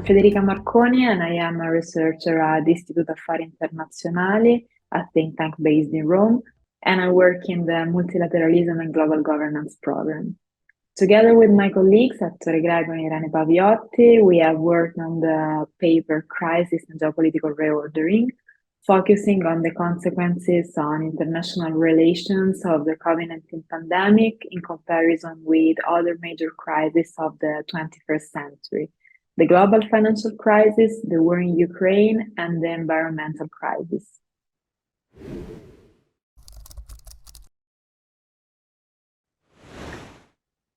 Federica Marconi, and I am a researcher at Istituto Affari Internazionali, a think tank based in Rome, and I work in the Multilateralism and Global Governance program. Together with my colleagues, Ettore, Greco, and Irene Paviotti, we have worked on the paper Crisis and Geopolitical Reordering, focusing on the consequences on international relations of the COVID-19 pandemic in comparison with other major crises of the 21st century: the global financial crisis, the war in Ukraine, and the environmental crisis.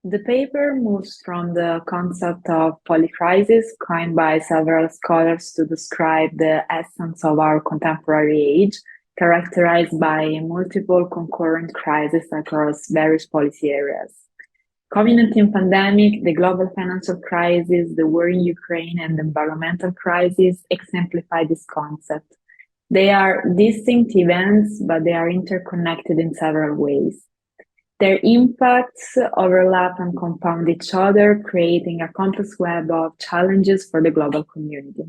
The paper moves from the concept of polycrisis, coined by several scholars to describe the essence of our contemporary age, characterized by multiple concurrent crises across various policy areas. COVID-19 pandemic, the global financial crisis, the war in Ukraine, and the environmental crisis exemplify this concept. They are distinct events, but they are interconnected in several ways. Their impacts overlap and compound each other, creating a complex web of challenges for the global community.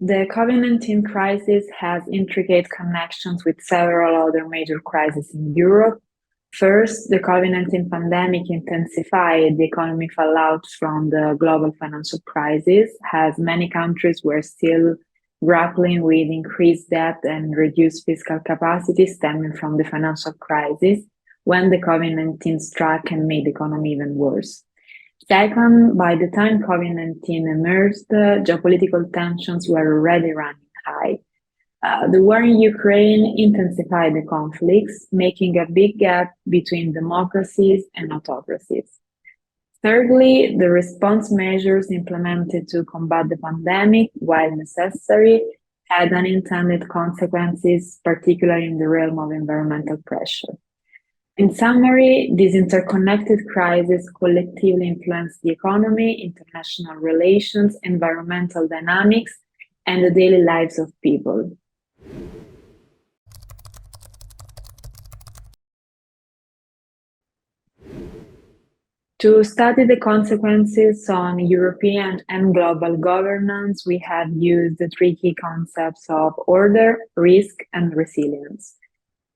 The COVID-19 crisis has intricate connections with several other major crises in Europe. First, the COVID-19 pandemic intensified the economic fallout from the global financial crisis, as many countries were still grappling with increased debt and reduced fiscal capacity stemming from the financial crisis when the COVID-19 struck and made the economy even worse. Second, by the time COVID-19 emerged, geopolitical tensions were already running high. The war in Ukraine intensified the conflicts, making a big gap between democracies and autocracies. Thirdly, the response measures implemented to combat the pandemic, while necessary, had unintended consequences, particularly in the realm of environmental pressure. In summary, these interconnected crises collectively influence the economy, international relations, environmental dynamics, and the daily lives of people. To study the consequences on European and global governance, we have used the three key concepts of order, risk, and resilience.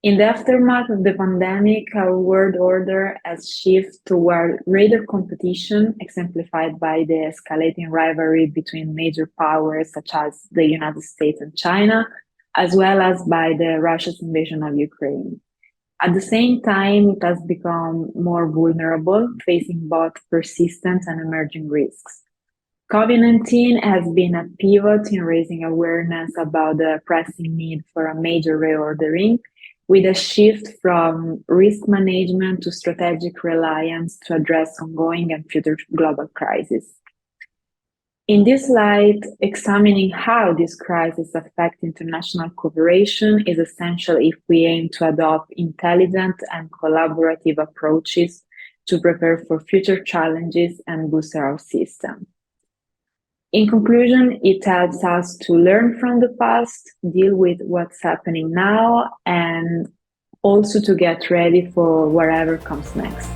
In the aftermath of the pandemic, our world order has shifted toward greater competition, exemplified by the escalating rivalry between major powers such as the United States and China, as well as by the Russia's invasion of Ukraine. At the same time, it has become more vulnerable, facing both persistent and emerging risks. COVID-19 has been a pivot in raising awareness about the pressing need for a major reordering, with a shift from risk management to strategic reliance to address ongoing and future global crises. In this light, examining how these crises affect international cooperation is essential if we aim to adopt intelligent and collaborative approaches to prepare for future challenges and boost our system. In conclusion, it helps us to learn from the past, deal with what's happening now, and also to get ready for whatever comes next.